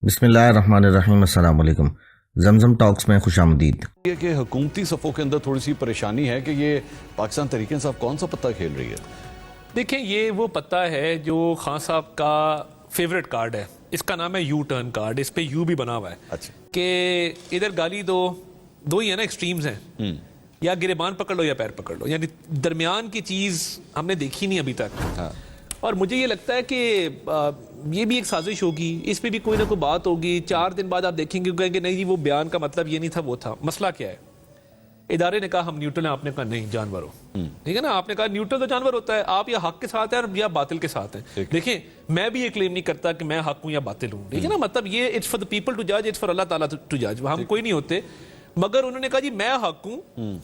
بسم اللہ الرحمن الرحیم، السلام علیکم۔ زمزم ٹاکس میں خوش آمدید۔ یہ کہ حکومتی صفوں کے اندر تھوڑی سی پریشانی ہے کہ یہ پاکستان تحریک انصاف کون سا پتہ کھیل رہی ہے؟ دیکھیں، یہ وہ پتہ ہے جو خان صاحب کا فیوریٹ کارڈ ہے۔ اس کا نام ہے یو ٹرن کارڈ، اس پہ یو بھی بنا ہوا ہے اچھا کہ ادھر گالی دو ہی ہے نا، ایکسٹریمز ہیں، یا گریبان پکڑ لو یا پیر پکڑ لو، یعنی درمیان کی چیز ہم نے دیکھی نہیں ابھی تک۔ اور مجھے یہ لگتا ہے کہ یہ بھی ایک سازش ہوگی، اس پہ بھی کوئی نہ کوئی بات ہوگی۔ 4 دن بعد آپ دیکھیں گے کہیں گے نہیں جی وہ بیان کا مطلب یہ نہیں تھا، وہ تھا۔ مسئلہ کیا ہے؟ ادارے نے کہا ہم نیوٹرل ہیں، آپ نے کہا نہیں جانور ہو، ٹھیک ہے نا۔ آپ نے کہا نیوٹرل تو جانور ہوتا ہے، آپ یا حق کے ساتھ ہیں یا باطل کے ساتھ ہیں۔ دیکھیں، میں بھی یہ کلیم نہیں کرتا کہ میں حق ہوں یا باطل ہوں، ٹھیک ہے نا۔ مطلب یہ it's for the people to جج، اٹس فار اللہ تعالیٰ ٹو جج، ہم کوئی نہیں ہوتے۔ مگر انہوں نے کہا جی میں حق ہوں،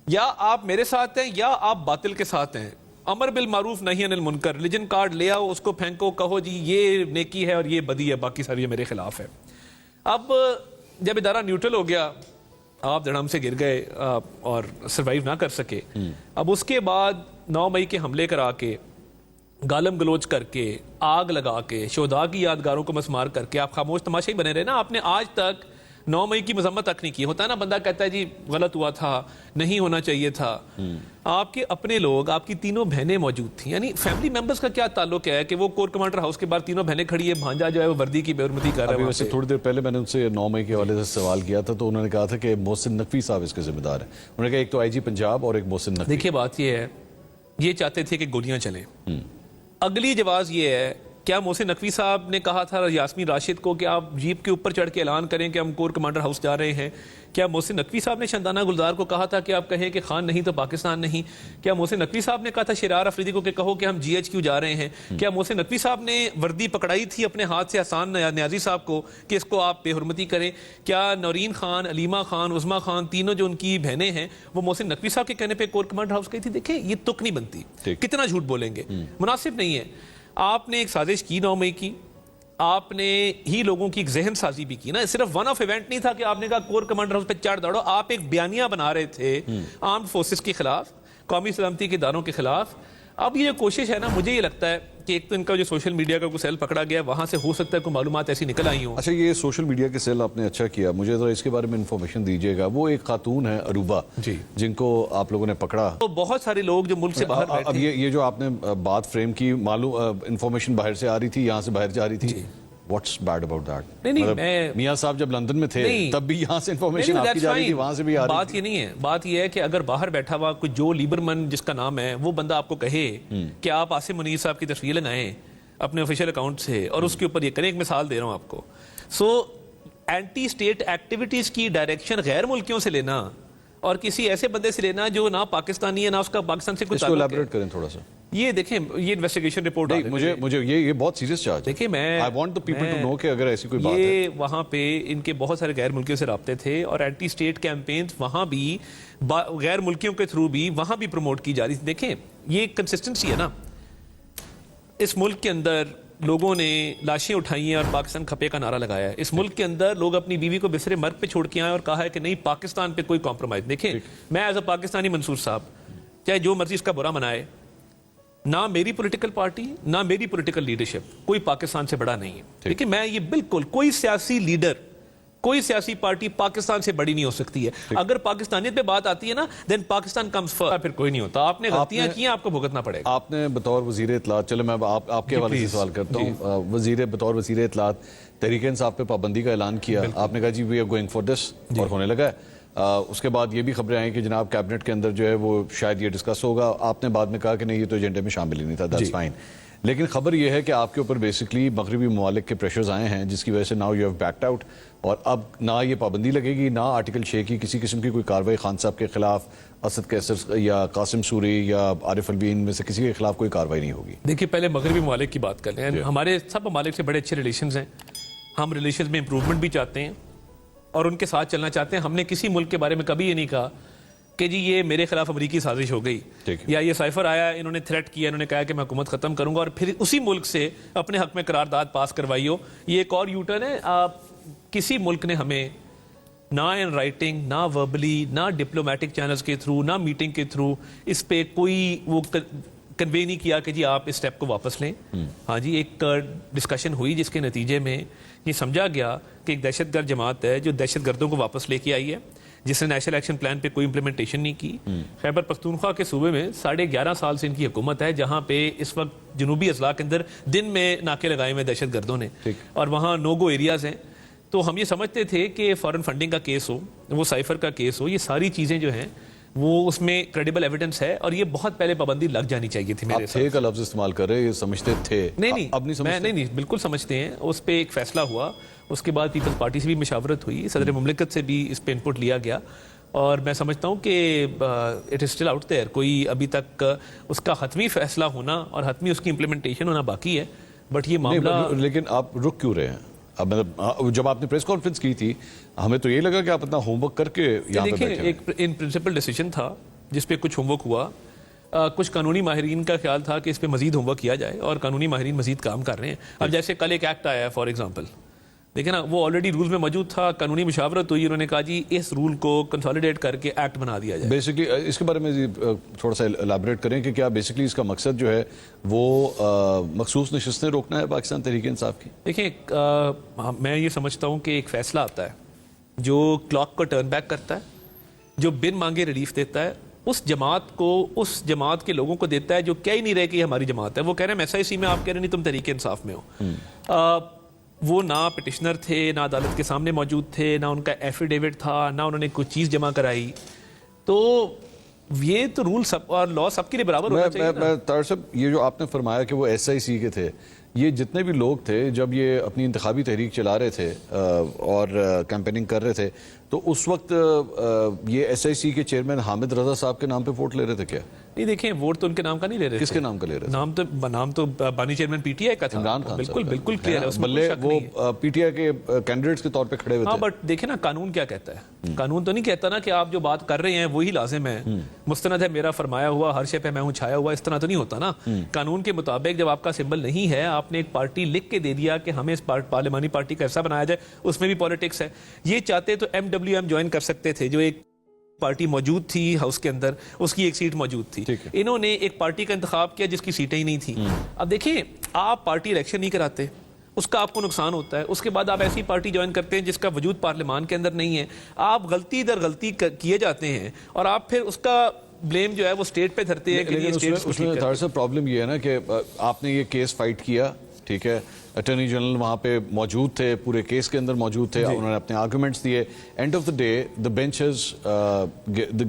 یا آپ میرے ساتھ ہیں یا آپ باطل کے ساتھ ہیں۔ امر بالمعروف نہی عن المنکر، ریلیجن کارڈ لے آؤ، اس کو پھینکو، کہو جی یہ نیکی ہے اور یہ بدی ہے، باقی ساری یہ میرے خلاف ہے۔ اب جب ادارہ نیوٹرل ہو گیا، آپ دھڑام سے گر گئے اور سروائیو نہ کر سکے۔ اب اس کے بعد 9 مئی کے حملے کرا کے، گالم گلوچ کر کے، آگ لگا کے، شہداء کی یادگاروں کو مسمار کر کے آپ خاموش تماشائی بنے رہے نا۔ آپ نے آج تک 9 مئی کی مذمت تک نہیں کی۔ ہوتا ہے نا بندہ کہتا ہے جی غلط ہوا تھا، نہیں ہونا چاہیے تھا۔ آپ کے اپنے لوگ، آپ کی تینوں بہنیں موجود تھیں، یعنی فیملی ممبرز کا کیا تعلق ہے کہ وہ کور کمانڈر ہاؤس کے باہر تینوں بہنیں کھڑی ہے، بھانجا جو ہے وہ وردی کی بے حرمتی کر رہا ہے۔ ویسے تھوڑی دیر پہلے میں نے ان سے 9 مئی کے حوالے سے سوال کیا تھا تو انہوں نے کہا تھا کہ محسن نقوی صاحب اس کے ذمہ دار ہیں۔ انہوں نے کہا ایک تو آئی جی پنجاب اور ایک محسن نقوی۔ دیکھیے بات یہ ہے، یہ چاہتے تھے کہ گولیاں چلیں۔ اگلی جواز یہ ہے، کیا محسن نقوی صاحب نے کہا تھا یاسمین راشد کو کہ آپ جیپ کے اوپر چڑھ کے اعلان کریں کہ ہم کور کمانڈر ہاؤس جا رہے ہیں؟ کیا محسن نقوی صاحب نے شندانہ گلدار کو کہا تھا کہ آپ کہیں کہ خان نہیں تو پاکستان نہیں؟ کیا محسن نقوی صاحب نے کہا تھا شرار افریدی کو کہ کہو کہ ہم جی ایچ کیو جا رہے ہیں؟ کیا محسن نقوی صاحب نے وردی پکڑائی تھی اپنے ہاتھ سے احسان نیازی صاحب کو کہ اس کو آپ بے حرمتی کریں؟ کیا نورین خان، علیمہ خان، عظمہ خان، تینوں جو ان کی بہنیں ہیں، وہ محسن نقوی صاحب کے کہنے پہ کور کمانڈر ہاؤس گئی تھی؟ دیکھیں یہ تک نہیں بنتی، کتنا جھوٹ بولیں گے، مناسب نہیں ہے۔ آپ نے ایک سازش کی 9 مئی کی، آپ نے ہی لوگوں کی ایک ذہن سازی بھی کی نا۔ صرف ون آف ایونٹ نہیں تھا کہ آپ نے کہا کور کمانڈر ہاؤس پہ چڑھ دوڑو، آپ ایک بیانیہ بنا رہے تھے آرمڈ فورسز کے خلاف، قومی سلامتی کے اداروں کے خلاف۔ اب یہ جو کوشش ہے نا، مجھے یہ لگتا ہے کہ ایک تو ان کا جو سوشل میڈیا کا کوئی سیل پکڑا گیا، وہاں سے ہو سکتا ہے کوئی معلومات ایسی نکل آئی ہوں۔ اچھا، یہ سوشل میڈیا کے سیل آپ نے اچھا کیا، مجھے ذرا اس کے بارے میں انفارمیشن دیجیے گا۔ وہ ایک خاتون ہے عروبہ، جی، جن کو آپ لوگوں نے پکڑا۔ تو بہت سارے لوگ جو ملک سے باہر بیٹھے، اب یہ جو آپ نے بات فریم کی، معلوم انفارمیشن باہر سے آ رہی تھی، یہاں سے باہر جا رہی تھی۔ What's bad about that? نہیں، میاں صاحب جب لندن میں تھے تب بھی یہاں سے انفارمیشن آپ کی جا رہی تھی، وہاں سے بھی آ رہی تھی۔ بات یہ نہیں ہے، بات یہ ہے کہ اگر باہر بیٹھا ہوا کوئی جو لیبرمن جس کا نام ہے، وہ بندہ آپ کو کہے کہ آپ عاصم منیر صاحب کی تصویر لگائیں اپنے آفیشیل اکاؤنٹ سے اور اس کے اوپر یہ کریں، ایک مثال دے رہا ہوں آپ کو۔ اینٹی اسٹیٹ ایکٹیویٹیز کی ڈائریکشن غیر ملکیوں سے لینا اور کسی ایسے بندے سے لینا جو نہ پاکستانی ہے، نہ اس کا پاکستان سے کوئی اس کو تعلق ہے۔ الیبوریٹ کریں تھوڑا سا۔ یہ دیکھیں، یہ انویسٹیگیشن رپورٹ مجھے یہ بہت سیریس چارج ہے۔ دیکھیں، میں I want the people to know کہ اگر ایسی کوئی بات ہے۔ یہ وہاں پہ ان کے بہت سارے غیر ملکیوں سے رابطے تھے اور اینٹی اسٹیٹ کیمپینز وہاں بھی غیر ملکیوں کے تھرو بھی وہاں بھی پروموٹ کی جا رہی تھی۔ دیکھیں یہ کنسسٹنسی ہے نا، اس ملک کے اندر لوگوں نے لاشیں اٹھائی ہیں اور پاکستان کھپے کا نعرہ لگایا ہے۔ اس ملک کے اندر لوگ اپنی بیوی کو بسرے مرگ پہ چھوڑ کے آئے اور کہا ہے کہ نہیں پاکستان پہ کوئی کمپرومائز۔ دیکھیں، میں ایز اے پاکستانی منصور صاحب، چاہے جو مرضی اس کا برا منائے، نہ میری پولیٹیکل پارٹی نہ میری پولیٹیکل لیڈرشپ کوئی پاکستان سے بڑا نہیں ہے۔ لیکن میں یہ بالکل کوئی سیاسی لیڈر، کوئی سیاسی پارٹی پاکستان سے بڑی نہیں ہو سکتی ہے۔ اگر پاکستانیت پہ بات آتی ہے نا، دین پاکستان کمز فرسٹ، پھر کوئی نہیں ہوتا۔ آپ نے غلطیاں کی ہیں، آپ کو بھگتنا پڑے گا۔ آپ نے بطور وزیر اطلاعات، چلے میں آپ کے حوالے سے سوال کرتا ہوں، بطور وزیر اطلاعات تحریک انصاف پہ پابندی کا اعلان کیا، آپ نے کہا جی we are going for this, اور ہونے لگا ہے۔ اس کے بعد یہ بھی خبریں آئیں کہ جناب کیبنٹ کے اندر جو ہے وہ شاید یہ ڈسکس ہوگا۔ آپ نے بعد میں کہا کہ نہیں یہ تو ایجنڈے میں شامل ہی نہیں تھا، دیٹس فائن۔ لیکن خبر یہ ہے کہ آپ کے اوپر بیسکلی مغربی ممالک کے پریشرز آئے ہیں، جس کی وجہ سے now you have backed out, اور اب نہ یہ پابندی لگے گی، نہ آرٹیکل 6 کی کسی قسم کی کوئی کارروائی خان صاحب کے خلاف، اسد کیسر یا قاسم سوری یا عارف الوی میں سے کسی کے خلاف کوئی کارروائی نہیں ہوگی۔ دیکھیے پہلے مغربی ممالک کی بات کر لیں۔ ہمارے سب ممالک سے بڑے اچھے ریلیشنز ہیں، ہم ریلیشنز میں امپروومنٹ بھی چاہتے ہیں اور ان کے ساتھ چلنا چاہتے ہیں۔ ہم نے کسی ملک کے بارے میں کبھی یہ نہیں کہا کہ جی یہ میرے خلاف امریکی سازش ہو گئی، یا یہ سائفر آیا، انہوں نے تھریٹ کیا، انہوں نے کہا کہ میں حکومت ختم کروں گا اور پھر اسی ملک سے اپنے حق میں قرارداد پاس کروائی ہو۔ یہ ایک اور یو ٹرن ہے۔ کسی ملک نے ہمیں نہ ان رائٹنگ، نہ وربلی، نہ ڈپلومیٹک چینلز کے تھرو، نہ میٹنگ کے تھرو اس پہ کوئی وہ کنوے نہیں کیا کہ جی آپ اس سٹیپ کو واپس لیں. ہاں جی ایک ڈسکشن ہوئی جس کے نتیجے میں یہ سمجھا گیا کہ ایک دہشت گرد جماعت ہے جو دہشت گردوں کو واپس لے کے آئی ہے, جس نے نیشنل ایکشن پلان پہ کوئی امپلیمنٹیشن نہیں کی. خیبر پختونخوا کے صوبے میں 11.5 سال سے ان کی حکومت ہے, جہاں پہ اس وقت جنوبی اضلاع کے اندر دن میں ناکے لگائے ہوئے دہشت گردوں نے, اور وہاں نو گو ایریاز ہیں. تو ہم یہ سمجھتے تھے کہ فارن فنڈنگ کا کیس ہو, وہ سائفر کا کیس ہو, یہ ساری چیزیں جو ہیں وہ اس میں کریڈیبل ایویڈنس ہے, اور یہ بہت پہلے پابندی لگ جانی چاہیے تھی. میرے تھے کا لفظ استعمال کر رہے, یہ سمجھتے تھے. نہیں, بالکل سمجھتے ہیں. اس پہ ایک فیصلہ ہوا, اس کے بعد پیپلز پارٹی سے بھی مشاورت ہوئی, صدر مملکت سے بھی اس پہ انپٹ لیا گیا, اور میں سمجھتا ہوں کہ it is still out there. کوئی ابھی تک اس کا حتمی فیصلہ ہونا اور حتمی اس کی امپلیمنٹیشن ہونا باقی ہے. بٹ یہ معاملہ, لیکن آپ رک کیوں رہے ہیں؟ اب مطلب جب آپ نے پریس کانفرنس کی تھی ہمیں تو یہ لگا کہ آپ اتنا ہوم ورک کر کے یہاں پہ بیٹھے ہیں. ایک ان پرنسپل ڈیسیجن تھا جس پہ کچھ ہوم ورک ہوا. کچھ قانونی ماہرین کا خیال تھا کہ اس پہ مزید ہوم ورک کیا جائے, اور قانونی ماہرین مزید کام کر رہے ہیں. اب جیسے کل ایک ایکٹ آیا ہے فار ایگزامپل, دیکھیں نا, وہ آلریڈی رولز میں موجود تھا, قانونی مشاورت ہوئی, انہوں نے کہا جی اس رول کو کنسالیڈیٹ کر کے ایکٹ بنا دیا جائے. بیسکلی اس کے بارے میں تھوڑا سا الیبوریٹ کریں کہ کیا بیسکلی اس کا مقصد جو ہے وہ مخصوص نشستیں روکنا ہے پاکستان تحریک انصاف کی؟ دیکھیں, میں یہ سمجھتا ہوں کہ ایک فیصلہ آتا ہے جو کلاک کو ٹرن بیک کرتا ہے, جو بن مانگے ریلیف دیتا ہے, اس جماعت کو, اس جماعت کے لوگوں کو دیتا ہے جو کہہ ہی نہیں رہے کہ یہ ہماری جماعت ہے. وہ کہہ رہے ہیں ایس آئی سی میں, آپ کہہ رہے نہیں تم تحریک انصاف میں ہو. وہ نہ پٹیشنر تھے, نہ عدالت کے سامنے موجود تھے, نہ ان کا ایفیڈیوٹ تھا, نہ انہوں نے کوئی چیز جمع کرائی. تو یہ تو رول سب اور لا سب کے لیے برابر ہونا چاہیے. طاہر صاحب, یہ جو آپ نے فرمایا کہ وہ ایس آئی سی کے تھے, یہ جتنے بھی لوگ تھے جب یہ اپنی انتخابی تحریک چلا رہے تھے اور کیمپیننگ کر رہے تھے, تو اس وقت یہ ایس آئی سی کے چیئرمین حامد رضا صاحب کے نام پہ ووٹ لے رہے تھے کیا؟ نہیں, دیکھیں, ووٹ تو ان کے نام کا نہیں لے رہے تھے. کس کے نام کا لے رہے تھے؟ نام تو بانی چیئرمین پی ٹی آئی کا تھا, عمران خان. بالکل کلیئر ہے, بلے وہ پی ٹی آئی کے کینڈیڈیٹس کے طور پہ کھڑے ہوئے تھے. ہاں, بٹ دیکھیں نا, قانون کیا کہتا ہے. قانون تو نہیں کہتا نا کہ آپ جو بات کر رہے ہیں وہی لازم ہے, مستند ہے میرا فرمایا ہوا, ہر شے پہ میں ہوں چھایا ہوا, اس طرح تو نہیں ہوتا نا. قانون کے مطابق جب آپ کا سمبل نہیں ہے, آپ نے ایک پارٹی لکھ کے دے دیا کہ ہمیں اس پارلیمانی پارٹی کا حصہ بنایا جائے, اس میں بھی پالیٹکس ہے. یہ چاہتے تو MWM جوائن کر سکتے تھے, جو ایک پارٹی موجود تھی ہاؤس کے اندر, اس کی ایک سیٹ موجود تھی. انہوں نے ایک پارٹی کا انتخاب کیا جس کی سیٹیں ہی نہیں تھیں. اب دیکھیں, آپ پارٹی الیکشن نہیں کراتے, اس کا آپ کو نقصان ہوتا ہے. اس کے بعد آپ ایسی پارٹی جوائن کرتے ہیں جس کا وجود پارلیمان کے اندر نہیں ہے. آپ غلطی در غلطی کیے جاتے ہیں, اور آپ پھر اس کا بلیم جو ہے وہ اسٹیٹ پہ دھرتے ہیں. اس میں تھوڑا سا پرابلم یہ ہے نا کہ آپ نے یہ کیس فائٹ کیا, ٹھیک ہے, اٹارنی جنرل وہاں پہ موجود تھے, پورے کیس کے اندر موجود تھے, انہوں نے اپنے آرگومنٹس دیے. End of the day the bench has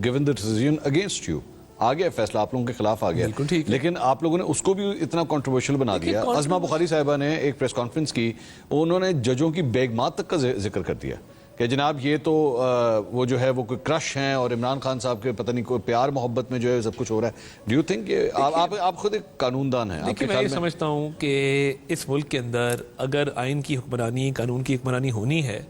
given the decision against you. آ گیا فیصلہ, آپ لوگوں کے خلاف آ گیا, لیکن آپ لوگوں نے اس کو بھی اتنا کنٹروورشل بنا دیا. ازما بخاری صاحبہ نے ایک پریس کانفرنس کی, انہوں نے ججوں کی بیگمات تک کا ذکر کر دیا کہ جناب یہ تو وہ جو ہے وہ کوئی کرش ہیں, اور عمران خان صاحب کے پتہ نہیں کوئی پیار محبت میں جو ہے سب کچھ ہو رہا ہے. ڈو یو تھنک کہ آپ خود ایک قانون دان ہیں؟ دیکھیں, میں یہ سمجھتا ہوں کہ اس ملک کے اندر اگر آئین کی حکمرانی, قانون کی حکمرانی ہونی ہے,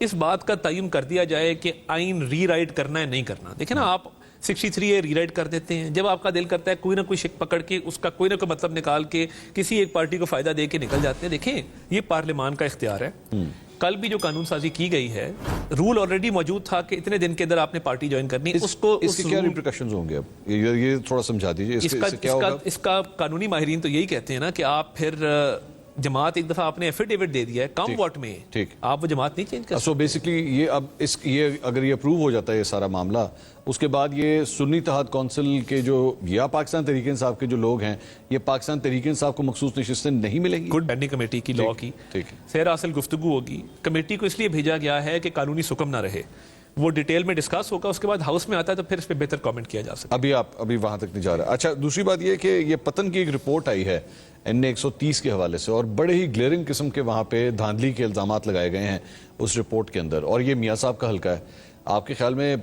اس بات کا تعین کر دیا جائے کہ آئین ری رائٹ کرنا ہے نہیں کرنا. دیکھیں نا, آپ 63A ری رائٹ کر دیتے ہیں, جب آپ کا دل کرتا ہے کوئی نہ کوئی شک پکڑ کے اس کا کوئی نہ کوئی مطلب نکال کے کسی ایک پارٹی کو فائدہ دے کے نکل جاتے ہیں. دیکھیں, یہ پارلیمان کا اختیار ہے. کل بھی جو قانون سازی کی گئی ہے, رول آلریڈی موجود تھا کہ اتنے دن کے اندر آپ نے پارٹی جوائن کرنی. اس کے کیا ریپریکاشنز ہوں گے؟ اب یہ تھوڑا سمجھا دیجیے. اس کا قانونی ماہرین تو یہی کہتے ہیں نا کہ آپ پھر جماعت ایک دفعہ آپ نے ایفیڈیوٹ دے دیا ہے کم واٹ میں, آپ وہ جماعت نہیں چینج کر. سو بیسکلی یہ اب یہ اگر یہ اپروو ہو جاتا ہے یہ سارا معاملہ, اس کے بعد یہ سنی اتحاد کونسل کے جو یا پاکستان تحریک انصاف کے جو لوگ ہیں, یہ پاکستان تحریک انصاف کو مخصوص نشستیں نہیں ملیں گی. گڈ بینڈنگ کمیٹی کی لا کی سیر اصل گفتگو ہوگی. کمیٹی کو اس لیے بھیجا گیا ہے کہ قانونی سکم نہ رہے, وہ ڈیٹیل میں ڈسکس ہوگا, اس کے بعد ہاؤس میں آتا ہے تو پھر اس پہ بہتر کامنٹ کیا جا سکتا ہے. ابھی وہاں تک نہیں جا رہا. اچھا, دوسری بات یہ کہ یہ پتن کی ایک رپورٹ آئی ہے NA130 کے حوالے سے, اور بڑے ہی گلیئرنگ قسم کے وہاں پہ دھاندلی کے الزامات لگائے گئے ہیں اس رپورٹ کے اندر, اور یہ میاں صاحب کا حلقہ ہے. آپ کے خیال میں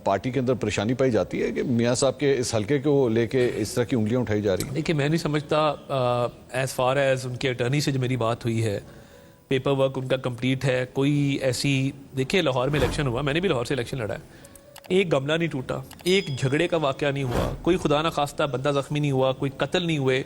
پارٹی کے اندر پریشانی پائی جاتی ہے کہ میاں صاحب کے اس حلقے کو لے کے اس طرح کی انگلیاں اٹھائی جا رہی ہیں؟ دیکھیں, میں نہیں سمجھتا, ایز فار ایز ان کے اٹرنی سے جو میری بات ہوئی ہے, پیپر ورک ان کا کمپلیٹ ہے. کوئی ایسی, دیکھیں لاہور میں الیکشن ہوا, میں نے بھی لاہور سے الیکشن لڑا ہے, ایک گملہ نہیں ٹوٹا, ایک جھگڑے کا واقعہ نہیں ہوا, کوئی خدا نہ خواستہ بندہ زخمی نہیں ہوا, کوئی قتل نہیں ہوئے.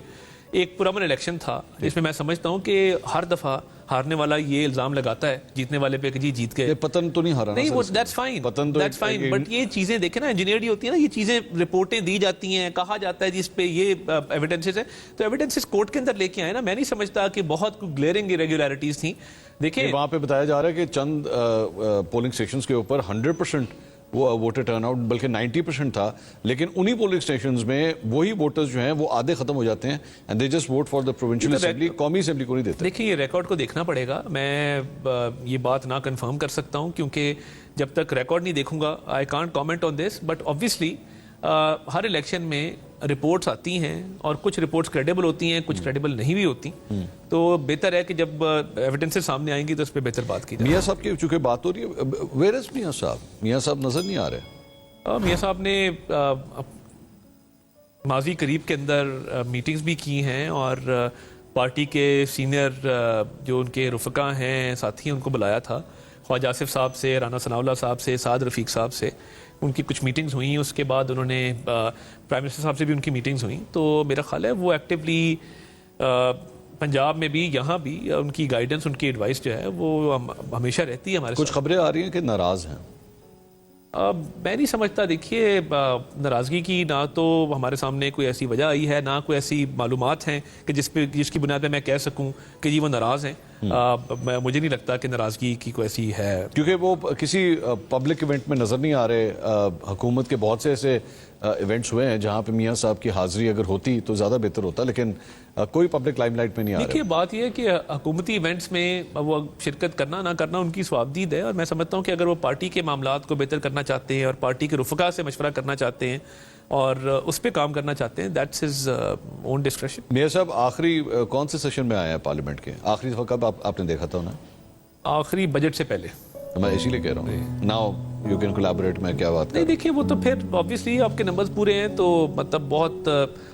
ایک پرامن الیکشن تھا جس میں میں سمجھتا ہوں کہ ہر دفعہ ہارنے والا یہ الزام لگاتا ہے جیتنے والے پہ کہ جی جیت گئے. پتن تو نہیں ہارا نہیں وہ that's fine, that's fine, but یہ چیزیں دیکھیں نا انجینئرڈ ہوتی ہے نا, یہ چیزیں رپورٹیں دی جاتی ہیں, کہا جاتا ہے جس پہ یہ ایویڈنسز ہیں, تو ایویڈنسز کورٹ کے اندر لے کے آئے نا. میں نہیں سمجھتا کہ بہت گلیئرنگ irregularities تھیں. دیکھیں وہاں پہ بتایا جا رہا ہے کہ چند پولنگ اسٹیشنز کے اوپر 100% وہ ووٹر ٹرن آؤٹ بلکہ 90% تھا, لیکن انہی پولنگ اسٹیشنز میں وہی ووٹرز جو ہیں وہ آدھے ختم ہو جاتے ہیں and they just vote for the provincial assembly, قومی اسمبلی کو نہیں دیتے. دیکھیں یہ ریکارڈ کو دیکھنا پڑے گا. میں یہ بات نہ کنفرم کر سکتا ہوں کیونکہ جب تک ریکارڈ نہیں دیکھوں گا I can't comment on this. But obviously ہر الیکشن میں رپورٹس آتی ہیں اور کچھ رپورٹس کریڈیبل ہوتی ہیں, کچھ کریڈیبل نہیں بھی ہوتی, تو بہتر ہے کہ جب ایویڈنسز سامنے آئیں گی تو اس پہ بہتر بات کی جائے. میاں صاحب کی چونکہ بات ہو رہی ہے, ویئر از میاں صاحب؟ میاں صاحب نظر نہیں آ رہے. میاں صاحب نے ماضی قریب کے اندر میٹنگز بھی کی ہیں اور پارٹی کے سینئر جو ان کے رفقا ہیں, ساتھی, ان کو بلایا تھا. خواجہ آصف صاحب سے, رانا ثناء اللہ صاحب سے, سعد رفیق صاحب سے ان کی کچھ میٹنگز ہوئیں. اس کے بعد انہوں نے پرائم منسٹر صاحب سے بھی ان کی میٹنگز ہوئیں. تو میرا خیال ہے وہ ایکٹیولی پنجاب میں بھی یہاں بھی ان کی گائیڈنس, ان کی ایڈوائس جو ہے وہ ہمیشہ رہتی ہے ہمارے ساتھ. کچھ خبریں آ رہی ہیں کہ ناراض ہیں. میں نہیں سمجھتا. دیکھیے ناراضگی کی نہ تو ہمارے سامنے کوئی ایسی وجہ آئی ہے, نہ کوئی ایسی معلومات ہیں کہ جس کی بنیاد پہ میں کہہ سکوں کہ جی وہ ناراض ہیں. مجھے نہیں لگتا کہ ناراضگی کی کوئی ایسی ہے, کیونکہ وہ کسی پبلک ایونٹ میں نظر نہیں آ رہے. حکومت کے بہت سے ایسے ایونٹس ہوئے ہیں جہاں پہ میاں صاحب کی حاضری اگر ہوتی تو زیادہ بہتر ہوتا, لیکن کوئی پبلک لائم لائٹ میں نہیں آ رہا. دیکھیے بات یہ ہے کہ حکومتی ایونٹس میں وہ شرکت کرنا نہ کرنا ان کی ثوابدید ہے, اور میں سمجھتا ہوں کہ اگر وہ پارٹی کے معاملات کو بہتر کرنا چاہتے ہیں اور پارٹی کے رفقا سے مشورہ کرنا چاہتے ہیں اور اس پہ کام کرنا چاہتے ہیں, دیٹس ہز اون ڈسکریشن. میاں صاحب آخری کون سے سیشن میں آئے ہیں پارلیمنٹ کے؟ آخری دفعہ کب آپ نے دیکھا تھا انہیں؟ آخری بجٹ سے پہلے. میں اسی لیے کہہ رہا ہوں ناؤ یو کین کولیبوریٹ. میں کیا بات نہیں, دیکھیے وہ تو پھر آبویسلی آپ کے نمبرز پورے ہیں تو مطلب بہت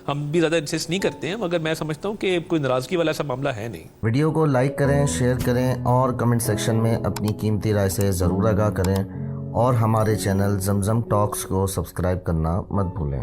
ہم بھی زیادہ انسسٹ نہیں کرتے ہیں, مگر میں سمجھتا ہوں کہ کوئی ناراضگی والا ایسا معاملہ ہے نہیں. ویڈیو کو لائک کریں, شیئر کریں اور کمنٹ سیکشن میں اپنی قیمتی رائے سے ضرور آگاہ کریں, اور ہمارے چینل زمزم ٹاکس کو سبسکرائب کرنا مت بھولیں.